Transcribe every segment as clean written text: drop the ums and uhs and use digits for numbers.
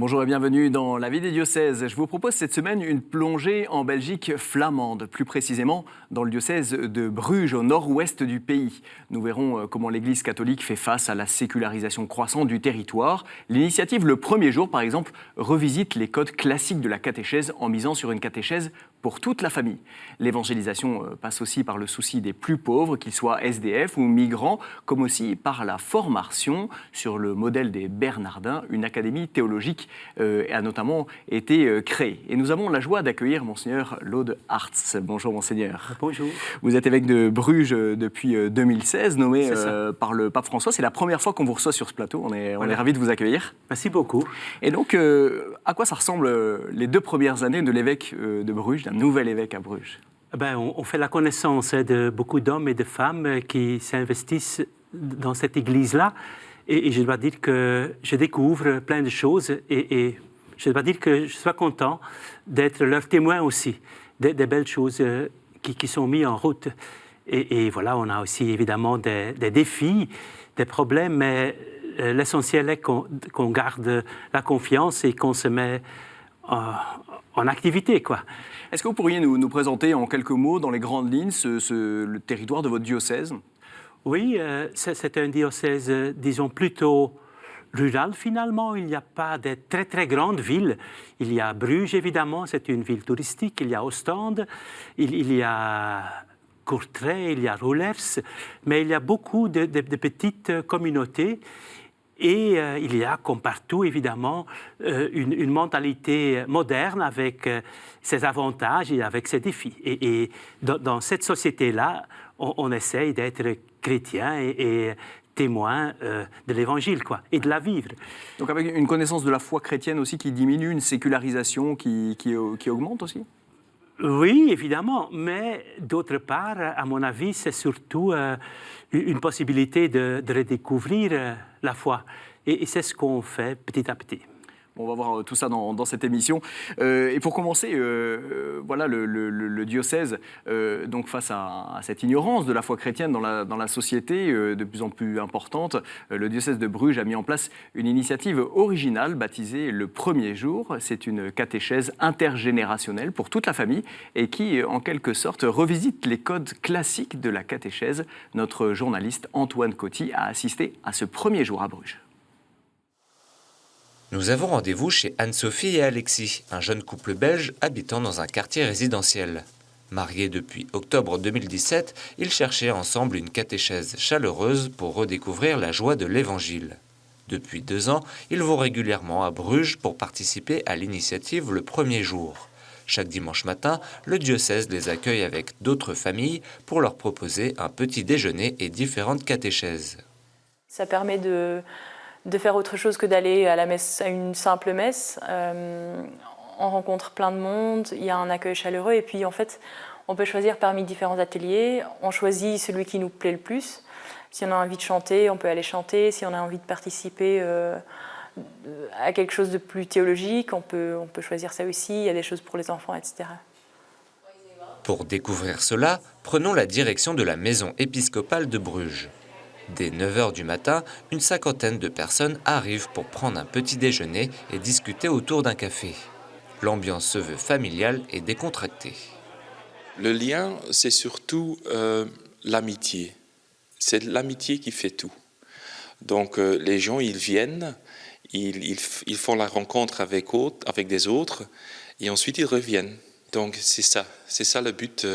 Bonjour et bienvenue dans La vie des diocèses. Je vous propose cette semaine une plongée en Belgique flamande, plus précisément dans le diocèse de Bruges, au nord-ouest du pays. Nous verrons comment l'Église catholique fait face à la sécularisation croissante du territoire. L'initiative Le Premier Jour, par exemple, revisite les codes classiques de la catéchèse en misant sur une catéchèse pour toute la famille. L'évangélisation passe aussi par le souci des plus pauvres, qu'ils soient SDF ou migrants, comme aussi par la formation sur le modèle des Bernardins, une académie théologique a notamment été créée. Et nous avons la joie d'accueillir Monseigneur Laude Hartz. Bonjour Monseigneur. Bonjour. Vous êtes évêque de Bruges depuis 2016, nommé par le pape François. C'est la première fois qu'on vous reçoit sur ce plateau. On est ravis de vous accueillir. Merci beaucoup. Et donc, à quoi ça ressemble les 2 premières années de l'évêque de Bruges, d'un nouvel évêque à Bruges? On fait la connaissance de beaucoup d'hommes et de femmes qui s'investissent dans cette église-là. Et je dois dire que je découvre plein de choses et je dois dire que je suis content d'être leur témoin aussi, des belles choses qui sont mises en route. Et voilà, on a aussi évidemment des défis, des problèmes, mais l'essentiel est qu'on garde la confiance et qu'on se met en activité, quoi. Est-ce que vous pourriez nous présenter en quelques mots, dans les grandes lignes, le territoire de votre diocèse ? Oui, c'est un diocèse, disons, plutôt rural finalement. Il n'y a pas de très très grandes villes. Il y a Bruges, évidemment, c'est une ville touristique. Il y a Ostende, il y a Courtrai, il y a Roelers. Mais il y a beaucoup de petites communautés. Et il y a, comme partout, évidemment, une mentalité moderne avec ses avantages et avec ses défis. Et dans cette société-là, on essaye d'être chrétien et témoin de l'Évangile, quoi, et de la vivre. Donc avec une connaissance de la foi chrétienne aussi qui diminue, une sécularisation qui augmente aussi ? Oui, évidemment, mais d'autre part, à mon avis, c'est surtout une possibilité de redécouvrir la foi. Et c'est ce qu'on fait petit à petit. On va voir tout ça dans cette émission. Et pour commencer, voilà le diocèse, donc face à cette ignorance de la foi chrétienne dans la société de plus en plus importante, le diocèse de Bruges a mis en place une initiative originale baptisée Le Premier Jour. C'est une catéchèse intergénérationnelle pour toute la famille et qui, en quelque sorte, revisite les codes classiques de la catéchèse. Notre journaliste Antoine Coty a assisté à ce premier jour à Bruges. Nous avons rendez-vous chez Anne-Sophie et Alexis, un jeune couple belge habitant dans un quartier résidentiel. Mariés depuis octobre 2017, ils cherchaient ensemble une catéchèse chaleureuse pour redécouvrir la joie de l'Évangile. Depuis 2 ans, ils vont régulièrement à Bruges pour participer à l'initiative Le Premier Jour. Chaque dimanche matin, le diocèse les accueille avec d'autres familles pour leur proposer un petit déjeuner et différentes catéchèses. Ça permet de faire autre chose que d'aller à la messe, à une simple messe. On rencontre plein de monde, il y a un accueil chaleureux et puis en fait, on peut choisir parmi différents ateliers. On choisit celui qui nous plaît le plus. Si on a envie de chanter, on peut aller chanter. Si on a envie de participer à quelque chose de plus théologique, on peut choisir ça aussi. Il y a des choses pour les enfants, etc. Pour découvrir cela, prenons la direction de la maison épiscopale de Bruges. Dès 9h du matin, une 50aine de personnes arrivent pour prendre un petit déjeuner et discuter autour d'un café. L'ambiance se veut familiale et décontractée. Le lien, c'est surtout l'amitié. C'est l'amitié qui fait tout. Donc les gens, ils viennent, ils font la rencontre avec des autres et ensuite ils reviennent. Donc c'est ça le but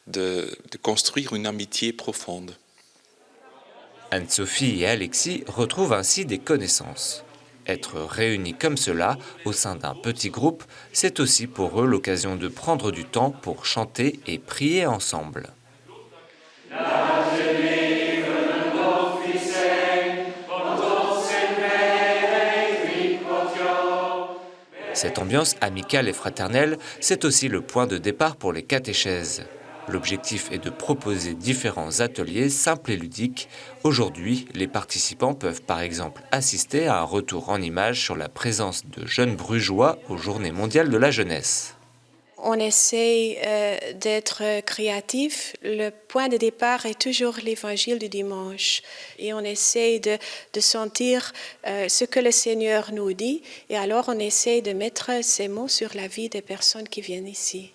de construire une amitié profonde. Anne-Sophie et Alexis retrouvent ainsi des connaissances. Être réunis comme cela, au sein d'un petit groupe, c'est aussi pour eux l'occasion de prendre du temps pour chanter et prier ensemble. Cette ambiance amicale et fraternelle, c'est aussi le point de départ pour les catéchèses. L'objectif est de proposer différents ateliers simples et ludiques. Aujourd'hui, les participants peuvent par exemple assister à un retour en images sur la présence de jeunes brugeois aux Journées mondiales de la jeunesse. On essaie d'être créatif. Le point de départ est toujours l'évangile du dimanche. Et on essaie de sentir ce que le Seigneur nous dit. Et alors on essaie de mettre ces mots sur la vie des personnes qui viennent ici.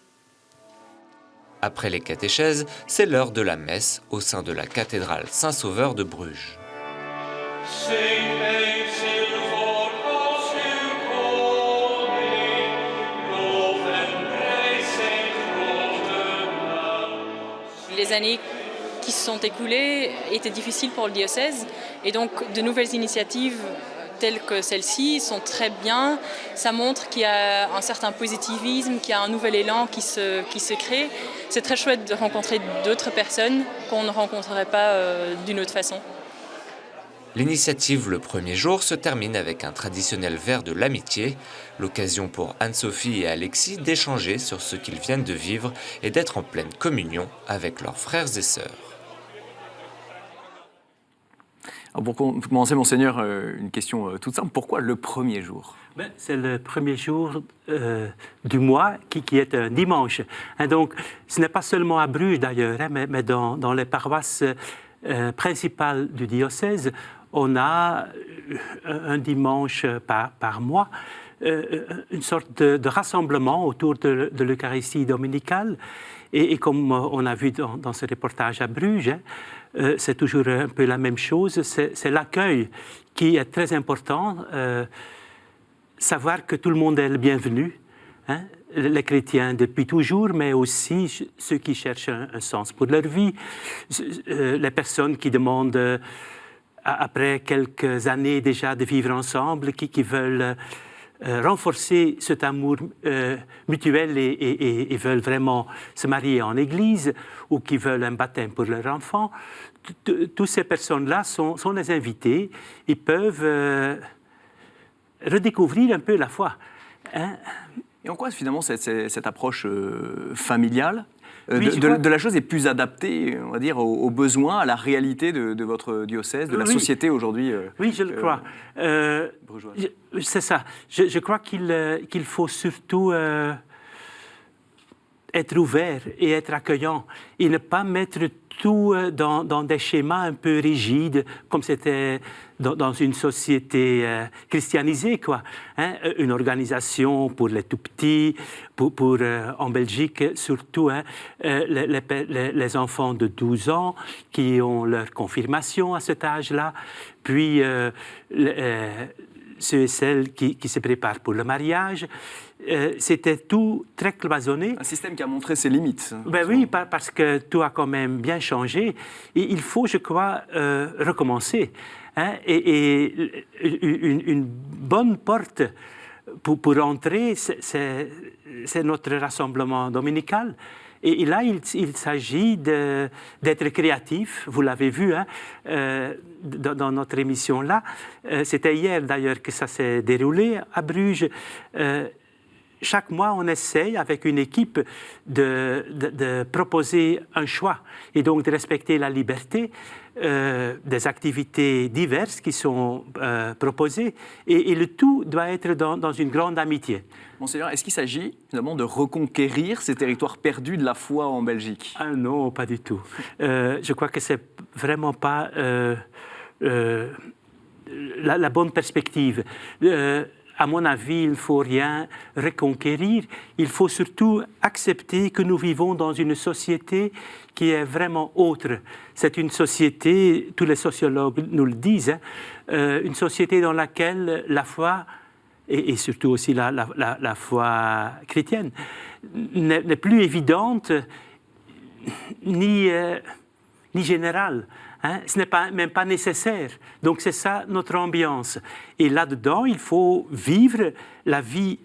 Après les catéchèses, c'est l'heure de la messe au sein de la cathédrale Saint-Sauveur de Bruges. Les années qui se sont écoulées étaient difficiles pour le diocèse et donc de nouvelles initiatives telles que celle-ci sont très bien. Ça montre qu'il y a un certain positivisme, qu'il y a un nouvel élan qui se crée. C'est très chouette de rencontrer d'autres personnes qu'on ne rencontrerait pas d'une autre façon. L'initiative le premier jour se termine avec un traditionnel verre de l'amitié, l'occasion pour Anne-Sophie et Alexis d'échanger sur ce qu'ils viennent de vivre et d'être en pleine communion avec leurs frères et sœurs. Alors pour commencer, Monseigneur, une question toute simple. Pourquoi le premier jour ? C'est le premier jour du mois qui est un dimanche. Donc, ce n'est pas seulement à Bruges d'ailleurs, mais dans les paroisses principales du diocèse, on a un dimanche par mois, une sorte de rassemblement autour de l'Eucharistie dominicale. Et comme on a vu dans ce reportage à Bruges, c'est toujours un peu la même chose. C'est l'accueil qui est très important. Savoir que tout le monde est le bienvenu. Les chrétiens depuis toujours, mais aussi ceux qui cherchent un sens pour leur vie. Les personnes qui demandent, après quelques années déjà de vivre ensemble, qui veulent renforcer cet amour mutuel et veulent vraiment se marier en église ou qui veulent un baptême pour leur enfant. Toutes ces personnes-là sont les invités. Ils peuvent redécouvrir un peu la foi. Et en quoi, finalement, cette approche familiale Oui, de la chose est plus adaptée, on va dire, aux besoins, à la réalité de votre diocèse, de la société aujourd'hui Oui, je le crois. C'est ça. Je crois qu'il faut surtout être ouvert et être accueillant et ne pas mettre tout dans des schémas un peu rigides, comme c'était dans une société christianisée, quoi. Une organisation pour les tout-petits, en Belgique surtout, les enfants de 12 ans qui ont leur confirmation à cet âge-là, puis ceux et celles qui se préparent pour le mariage. C'était tout très cloisonné. Un système qui a montré ses limites. Oui, parce que tout a quand même bien changé. Et il faut, je crois, recommencer. Et une bonne porte pour entrer, c'est notre rassemblement dominical. Et là, il s'agit d'être créatif. Vous l'avez vu dans notre émission là. C'était hier d'ailleurs que ça s'est déroulé à Bruges. Chaque mois, on essaye avec une équipe de proposer un choix et donc de respecter la liberté des activités diverses qui sont proposées. Et le tout doit être dans une grande amitié. Monseigneur, est-ce qu'il s'agit finalement de reconquérir ces territoires perdus de la foi en Belgique ? Ah non, pas du tout. Je crois que c'est vraiment pas la bonne perspective. À mon avis, il ne faut rien reconquérir. Il faut surtout accepter que nous vivons dans une société qui est vraiment autre. C'est une société, tous les sociologues nous le disent, une société dans laquelle la foi, et surtout aussi la foi chrétienne, n'est plus évidente ni générale. Ce n'est même pas nécessaire. Donc c'est ça notre ambiance. Et là-dedans, il faut vivre la vie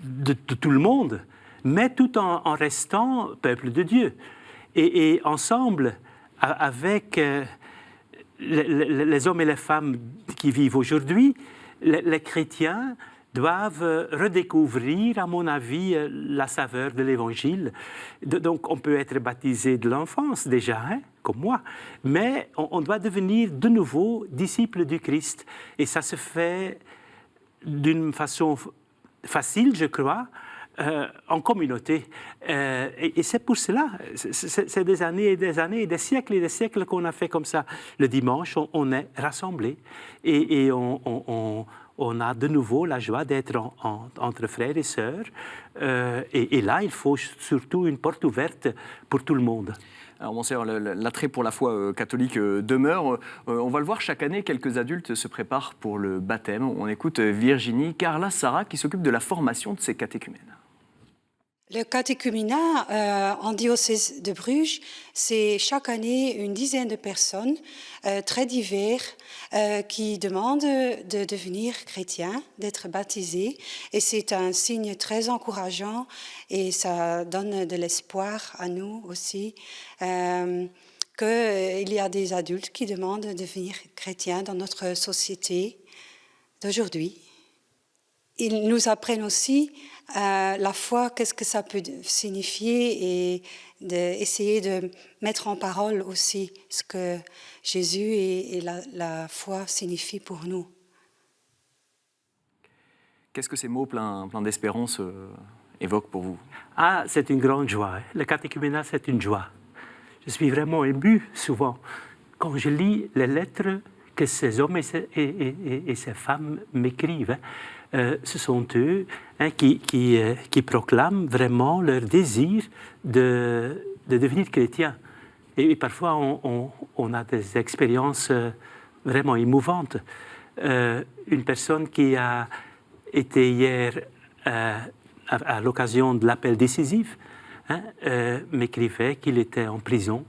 de tout le monde, mais tout en restant peuple de Dieu. Et ensemble, avec les hommes et les femmes qui vivent aujourd'hui, les chrétiens doivent redécouvrir, à mon avis, la saveur de l'Évangile. Donc, on peut être baptisé de l'enfance déjà, comme moi, mais on doit devenir de nouveau disciple du Christ. Et ça se fait d'une façon facile, je crois, en communauté. Et c'est pour cela, c'est des années et des années, des siècles qu'on a fait comme ça. Le dimanche, on est rassemblés et on a de nouveau la joie d'être entre frères et sœurs. Et là, il faut surtout une porte ouverte pour tout le monde. Alors, Monseigneur, l'attrait pour la foi catholique demeure. On va le voir chaque année, quelques adultes se préparent pour le baptême. On écoute Virginie, Carla, Sarah, qui s'occupent de la formation de ces catéchumènes. Le catéchuménat en diocèse de Bruges, c'est chaque année une dizaine de personnes très diverses qui demandent de devenir chrétiens, d'être baptisés. Et c'est un signe très encourageant et ça donne de l'espoir à nous aussi qu'il y a des adultes qui demandent de devenir chrétiens dans notre société d'aujourd'hui. Ils nous apprennent aussi la foi, qu'est-ce que ça peut signifier et d'essayer de mettre en parole aussi ce que Jésus et la foi signifient pour nous. Qu'est-ce que ces mots pleins d'espérance évoquent pour vous? Ah, c'est une grande joie. Le catéchuménat, c'est une joie. Je suis vraiment ému souvent quand je lis les lettres que ces hommes et ces femmes m'écrivent. Ce sont eux qui proclament vraiment leur désir de devenir chrétien. Et parfois, on a des expériences vraiment émouvantes. Une personne qui a été hier à l'occasion de l'appel décisif m'écrivait qu'il était en prison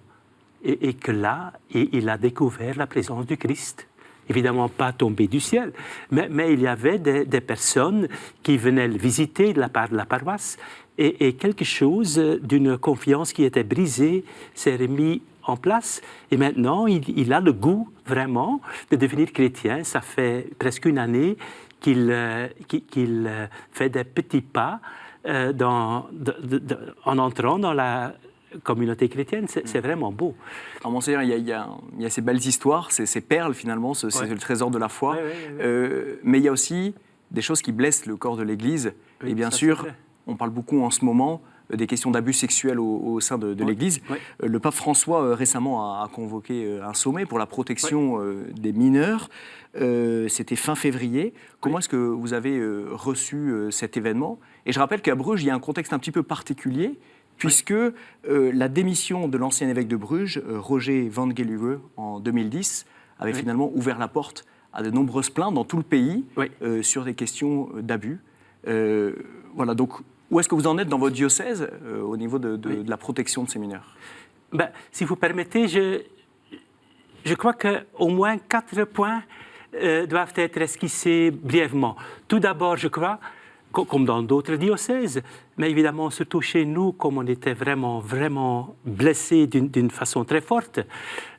et que là, il a découvert la présence du Christ. Évidemment pas tombé du ciel, mais il y avait des personnes qui venaient le visiter de la part de la paroisse et quelque chose d'une confiance qui était brisée s'est remis en place et maintenant il a le goût vraiment de devenir chrétien. Ça fait presque une année qu'il fait des petits pas en entrant dans la communauté chrétienne, c'est vraiment beau. Alors, Monseigneur, il y a ces belles histoires, ces perles finalement, c'est le trésor de la foi, mais il y a aussi des choses qui blessent le corps de l'Église. Oui, et bien sûr, on parle beaucoup en ce moment des questions d'abus sexuels au sein de l'Église. Le pape François récemment a convoqué un sommet pour la protection des mineurs. C'était fin février. Comment est-ce que vous avez reçu cet événement? Et je rappelle qu'à Bruges, il y a un contexte un petit peu particulier, puisque la démission de l'ancien évêque de Bruges, Roger van Geluwe, en 2010, avait finalement ouvert la porte à de nombreuses plaintes dans tout le pays sur des questions d'abus. Voilà, donc où est-ce que vous en êtes dans votre diocèse au niveau de la protection de ces mineurs? Si vous permettez, je crois qu'au moins 4 points doivent être esquissés brièvement. Tout d'abord, je crois, comme dans d'autres diocèses, mais évidemment surtout chez nous, comme on était vraiment blessés d'une façon très forte.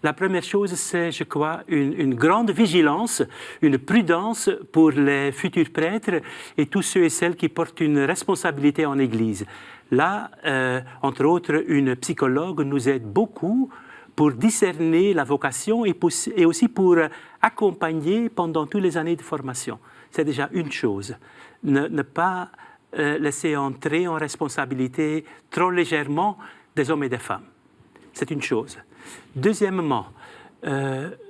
La première chose, c'est, je crois, une grande vigilance, une prudence pour les futurs prêtres et tous ceux et celles qui portent une responsabilité en Église. Là, entre autres, une psychologue nous aide beaucoup pour discerner la vocation et aussi pour accompagner pendant toutes les années de formation. C'est déjà une chose. Ne pas laisser entrer en responsabilité trop légèrement des hommes et des femmes. C'est une chose. Deuxièmement,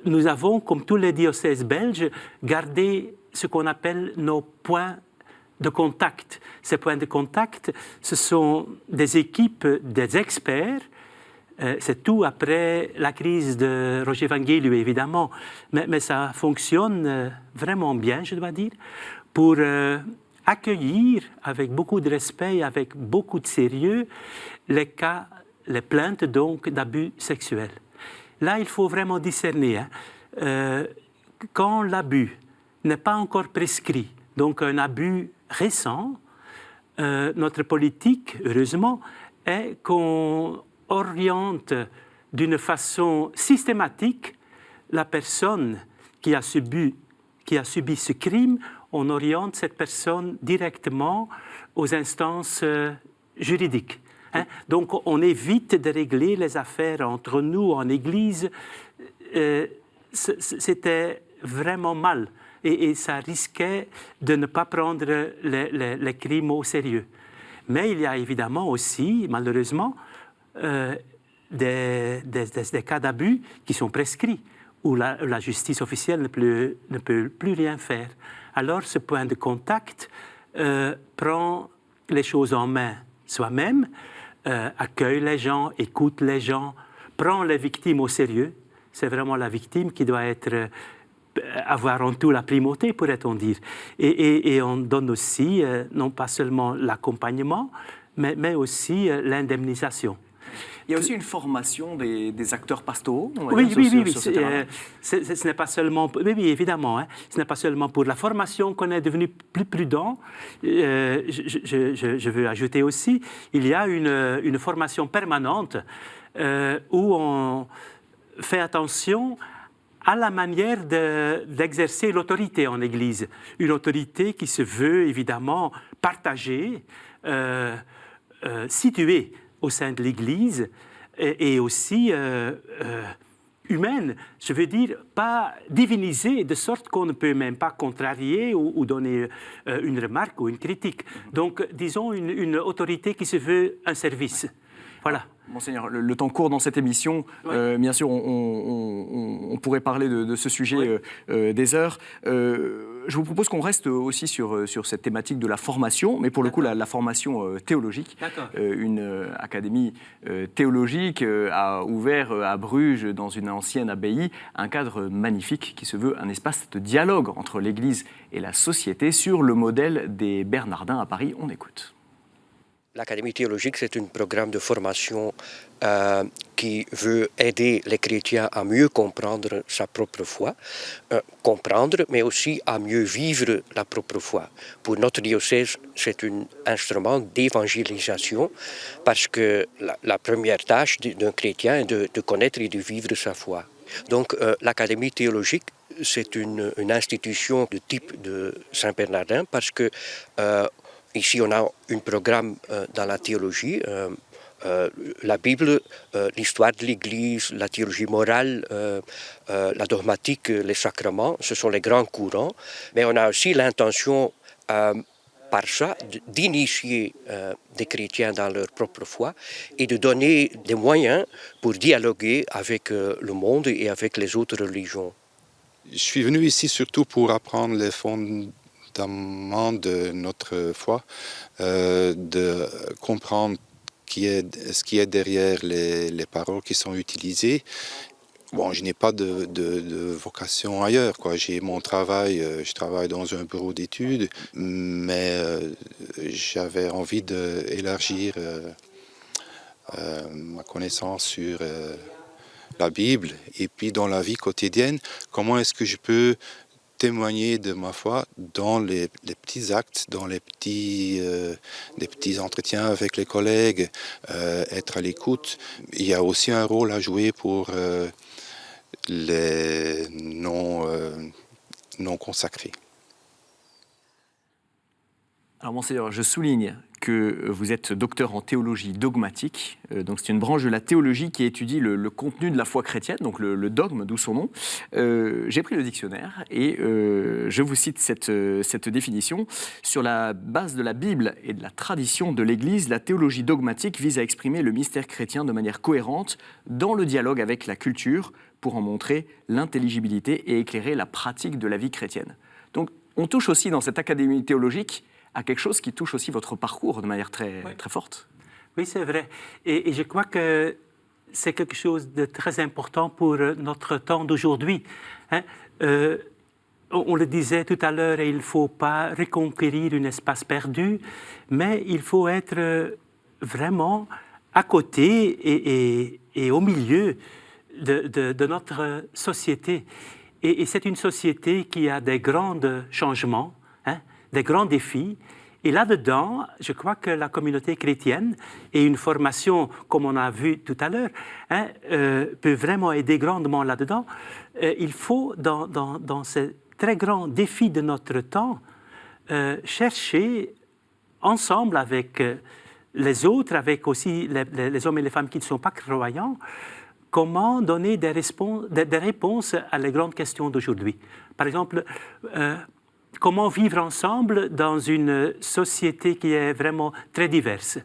nous avons, comme tous les diocèses belges, gardé ce qu'on appelle nos points de contact. Ces points de contact, ce sont des équipes, des experts. C'est tout après la crise de Roger van Geluwe, évidemment, mais ça fonctionne vraiment bien, je dois dire, pour accueillir avec beaucoup de respect, avec beaucoup de sérieux, les cas, les plaintes donc d'abus sexuels. Là, il faut vraiment discerner. Quand l'abus n'est pas encore prescrit, donc un abus récent, notre politique, heureusement, est qu'on oriente d'une façon systématique la personne qui a subi ce crime, on oriente cette personne directement aux instances juridiques. Donc on évite de régler les affaires entre nous en Église. C'était vraiment mal et ça risquait de ne pas prendre les crimes au sérieux. Mais il y a évidemment aussi, malheureusement, des cas d'abus qui sont prescrits, où la justice officielle ne peut plus rien faire. Alors ce point de contact prend les choses en main soi-même, accueille les gens, écoute les gens, prend les victimes au sérieux. C'est vraiment la victime qui doit avoir en tout la primauté, pourrait-on dire. Et on donne aussi, non pas seulement l'accompagnement, mais aussi l'indemnisation. Il y a aussi une formation des acteurs pastoraux. Oui. Ce n'est pas seulement. Oui, évidemment. Hein. Ce n'est pas seulement pour la formation qu'on est devenu plus prudent. Je veux ajouter aussi, il y a une formation permanente où on fait attention à la manière d'exercer l'autorité en Église. Une autorité qui se veut évidemment partagée, située au sein de l'Église et aussi humaine, je veux dire, pas divinisée, de sorte qu'on ne peut même pas contrarier ou donner une remarque ou une critique. Donc, disons, une autorité qui se veut un service. Voilà. Monseigneur, le temps court dans cette émission. Oui. Bien sûr, on pourrait parler de ce sujet des heures. Je vous propose qu'on reste aussi sur cette thématique de la formation, mais pour le coup, la formation théologique. Une académie théologique a ouvert à Bruges, dans une ancienne abbaye, un cadre magnifique qui se veut un espace de dialogue entre l'Église et la société sur le modèle des Bernardins à Paris. On écoute. L'Académie théologique, c'est un programme de formation qui veut aider les chrétiens à mieux comprendre sa propre foi, comprendre, mais aussi à mieux vivre la propre foi. Pour notre diocèse, c'est un instrument d'évangélisation parce que la première tâche d'un chrétien est de connaître et de vivre sa foi. Donc l'Académie théologique, c'est une institution de type de Saint-Bernardin parce que ici, on a un programme dans la théologie, la Bible, l'histoire de l'Église, la théologie morale, la dogmatique, les sacrements, ce sont les grands courants. Mais on a aussi l'intention, par ça, d'initier des chrétiens dans leur propre foi et de donner des moyens pour dialoguer avec le monde et avec les autres religions. Je suis venu ici surtout pour apprendre les fondements de notre foi, de comprendre ce qui est derrière les paroles qui sont utilisées. Bon, je n'ai pas de vocation ailleurs, quoi. J'ai mon travail, je travaille dans un bureau d'études, mais j'avais envie d'élargir ma connaissance sur la Bible et puis dans la vie quotidienne, comment est-ce que je peux témoigner de ma foi dans les petits actes, dans les petits entretiens avec les collègues, être à l'écoute. Il y a aussi un rôle à jouer pour les non consacrés. Alors, Monseigneur, je souligne que vous êtes docteur en théologie dogmatique. Donc, c'est une branche de la théologie qui étudie le contenu de la foi chrétienne, donc le dogme, d'où son nom. J'ai pris le dictionnaire et je vous cite cette définition. Sur la base de la Bible et de la tradition de l'Église, la théologie dogmatique vise à exprimer le mystère chrétien de manière cohérente dans le dialogue avec la culture pour en montrer l'intelligibilité et éclairer la pratique de la vie chrétienne. Donc, on touche aussi dans cette académie théologique à quelque chose qui touche aussi votre parcours de manière très forte. Oui, c'est vrai. Et je crois que c'est quelque chose de très important pour notre temps d'aujourd'hui. Hein? On le disait tout à l'heure, il ne faut pas reconquérir un espace perdu, mais il faut être vraiment à côté et au milieu de notre société. Et c'est une société qui a des grands changements, des grands défis. Et là-dedans, je crois que la communauté chrétienne et une formation, comme on a vu tout à l'heure, peut vraiment aider grandement là-dedans. Il faut, dans ces très grands défis de notre temps, chercher ensemble avec les autres, avec aussi les hommes et les femmes qui ne sont pas croyants, comment donner des réponses à les grandes questions d'aujourd'hui. Par exemple, comment vivre ensemble dans une société qui est vraiment très diverse.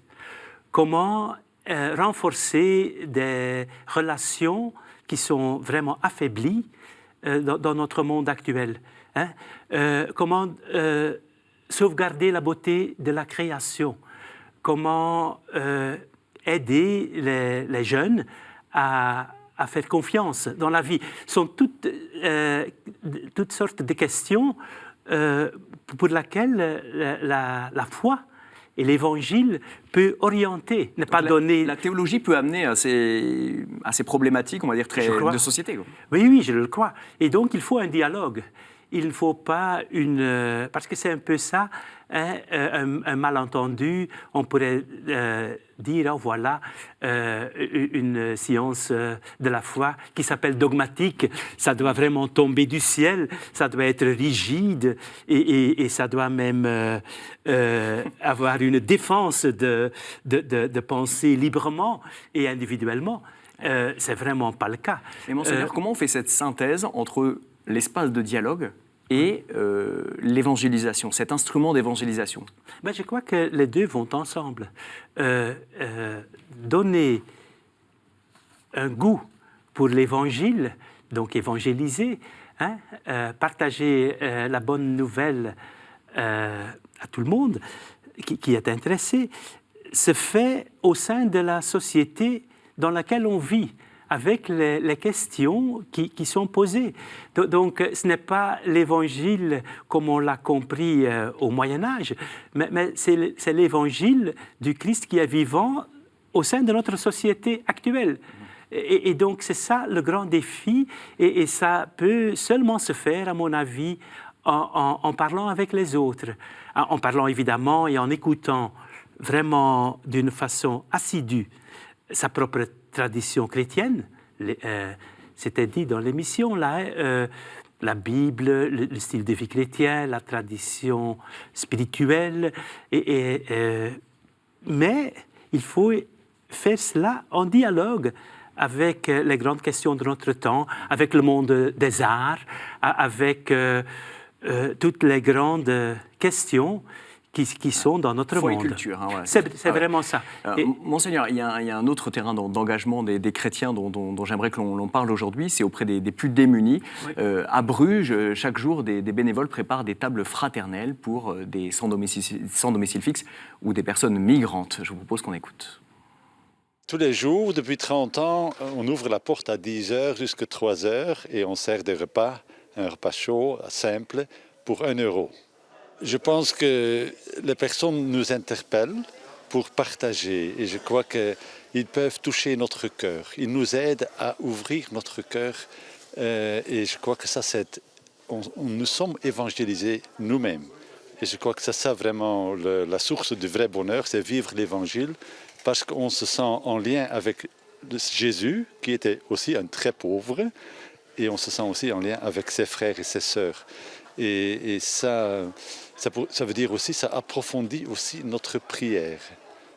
Comment renforcer des relations qui sont vraiment affaiblies dans notre monde actuel. Hein? Comment sauvegarder la beauté de la création. Comment aider les jeunes à faire confiance dans la vie. Ce sont toutes sortes de questions pour lesquelles la foi et l'Évangile peut orienter, ne pas donner... La théologie peut amener à ces problématiques, on va dire, de société. Quoi. Oui, je le crois. Et donc, il faut un dialogue. Il ne faut pas parce que c'est un peu ça, hein, un malentendu. On pourrait dire, voilà, une science de la foi qui s'appelle dogmatique. Ça doit vraiment tomber du ciel, ça doit être rigide et ça doit même avoir une défense de penser librement et individuellement. C'est vraiment pas le cas. Et Monseigneur, comment on fait cette synthèse entre l'espace de dialogue et l'évangélisation, cet instrument d'évangélisation? Je crois que les deux vont ensemble. Donner un goût pour l'évangile, donc évangéliser, hein, partager la bonne nouvelle à tout le monde qui est intéressé, se fait au sein de la société dans laquelle on vit, avec les questions qui sont posées. Donc, ce n'est pas l'Évangile comme on l'a compris au Moyen-Âge, mais c'est l'Évangile du Christ qui est vivant au sein de notre société actuelle. Et donc, c'est ça le grand défi, et ça peut seulement se faire, à mon avis, en parlant avec les autres, en parlant évidemment et en écoutant vraiment d'une façon assidue sa propre tradition chrétienne, c'était dit dans l'émission, là, la Bible, le style de vie chrétien, la tradition spirituelle, mais il faut faire cela en dialogue avec les grandes questions de notre temps, avec le monde des arts, avec toutes les grandes questions qui sont dans notre foi monde. Et culture, hein, ouais. C'est vraiment ça. Monseigneur, il y a un autre terrain d'engagement des chrétiens dont j'aimerais que l'on parle aujourd'hui, c'est auprès des plus démunis. Oui. À Bruges, chaque jour, des bénévoles préparent des tables fraternelles pour des sans domicile fixe ou des personnes migrantes. Je vous propose qu'on écoute. Tous les jours, depuis 30 ans, on ouvre la porte à 10h jusqu'à 3h et on sert des repas, un repas chaud, simple, pour 1 euro. Je pense que les personnes nous interpellent pour partager et je crois qu'ils peuvent toucher notre cœur. Ils nous aident à ouvrir notre cœur et je crois que ça, nous sommes évangélisés nous-mêmes. Et je crois que c'est ça vraiment la source du vrai bonheur, c'est vivre l'Évangile parce qu'on se sent en lien avec Jésus qui était aussi un très pauvre et on se sent aussi en lien avec ses frères et ses sœurs. Et ça veut dire aussi, ça approfondit aussi notre prière.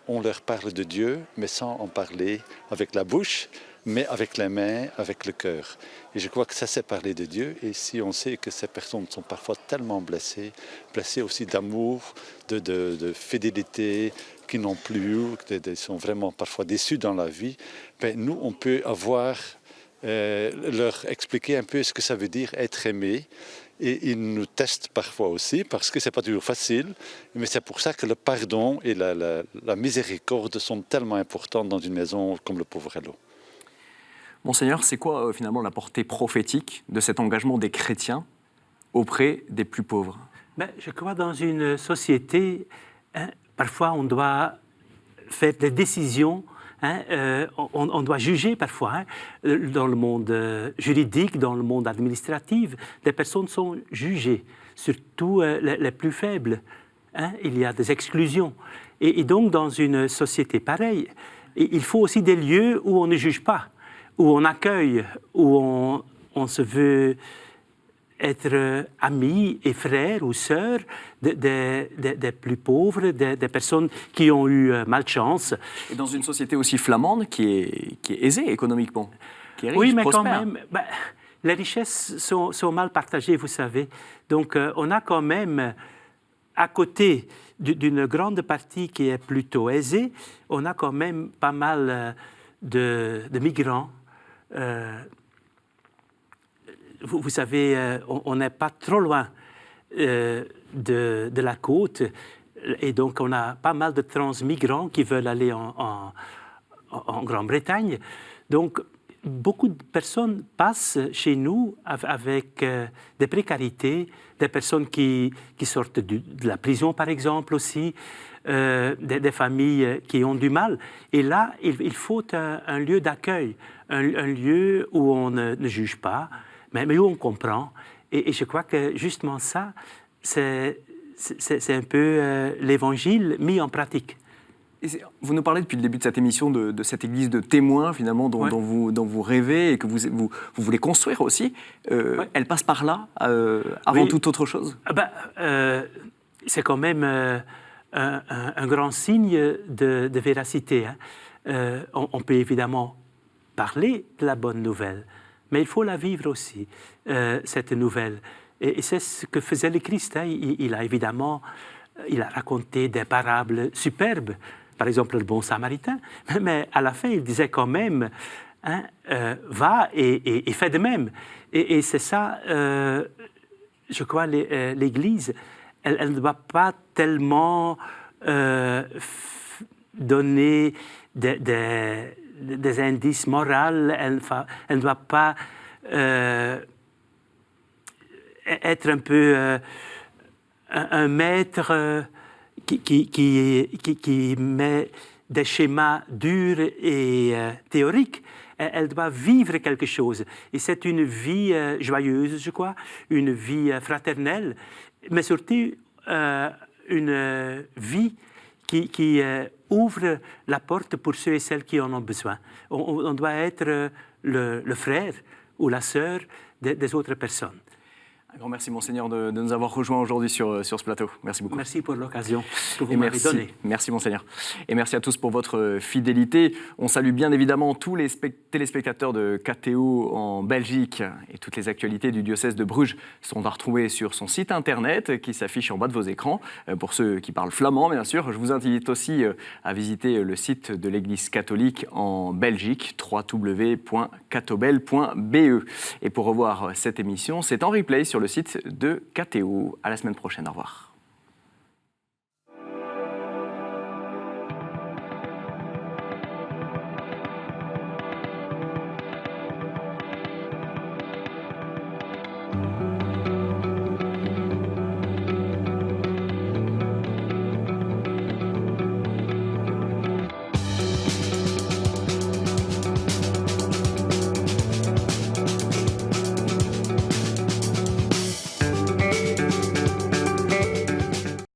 On leur parle de Dieu, mais sans en parler avec la bouche, mais avec les mains, avec le cœur. Et je crois que ça, c'est parler de Dieu. Et si on sait que ces personnes sont parfois tellement blessées aussi d'amour, de fidélité, qui n'ont plus, qui sont vraiment parfois déçus dans la vie, nous, on peut leur expliquer un peu ce que ça veut dire être aimé. Et ils nous testent parfois aussi, parce que ce n'est pas toujours facile, mais c'est pour ça que le pardon et la miséricorde sont tellement importants dans une maison comme le Poverello. Monseigneur, c'est quoi finalement la portée prophétique de cet engagement des chrétiens auprès des plus pauvres? Je crois dans une société, parfois on doit faire des décisions. On doit juger parfois, dans le monde juridique, dans le monde administratif, des personnes sont jugées, surtout les plus faibles. Il y a des exclusions. Et donc, dans une société pareille, il faut aussi des lieux où on ne juge pas, où on accueille, où on se veut être amis et frères ou sœurs des plus pauvres, des personnes qui ont eu malchance. Et dans une société aussi flamande qui est aisée économiquement, qui est riche, oui, mais prospère. quand même, les richesses sont mal partagées, vous savez. Donc, on a quand même, à côté d'une grande partie qui est plutôt aisée, on a quand même pas mal de migrants. Vous savez, on n'est pas trop loin de la côte, et donc on a pas mal de transmigrants qui veulent aller en Grande-Bretagne. Donc, beaucoup de personnes passent chez nous avec des précarités, des personnes qui sortent de la prison, par exemple, aussi, des familles qui ont du mal. Et là, il faut un lieu d'accueil, un lieu où on ne juge pas, mais où on comprend. Et je crois que justement ça, c'est un peu l'Évangile mis en pratique. Vous nous parlez depuis le début de cette émission de cette église de témoins, finalement, dont vous rêvez et que vous voulez construire aussi. Elle passe par là, avant toute autre chose? C'est quand même un grand signe de véracité. Hein. On peut évidemment parler de la bonne nouvelle, mais il faut la vivre aussi, cette nouvelle. Et c'est ce que faisait le Christ. Hein. Il a raconté des parables superbes. Par exemple, le bon samaritain. Mais à la fin, il disait quand même, hein, va et fais de même. Et c'est ça, je crois, l'Église, elle ne doit pas tellement donner des indices moraux, elle ne doit pas être un peu un maître qui met des schémas durs et théoriques. Elle doit vivre quelque chose. Et c'est une vie joyeuse, je crois, une vie fraternelle, mais surtout une vie qui ouvre la porte pour ceux et celles qui en ont besoin. On doit être le frère ou la sœur des autres personnes. Un grand merci, Monseigneur, de nous avoir rejoints aujourd'hui sur ce plateau. Merci beaucoup. Merci pour l'occasion que vous m'avez donnée. Merci, Monseigneur. Et merci à tous pour votre fidélité. On salue bien évidemment tous les téléspectateurs de KTO en Belgique, et toutes les actualités du diocèse de Bruges sont à retrouver sur son site internet qui s'affiche en bas de vos écrans. Pour ceux qui parlent flamand, bien sûr, je vous invite aussi à visiter le site de l'Église catholique en Belgique, www.catobel.be. Et pour revoir cette émission, c'est en replay sur le site de KTO. À la semaine prochaine. Au revoir.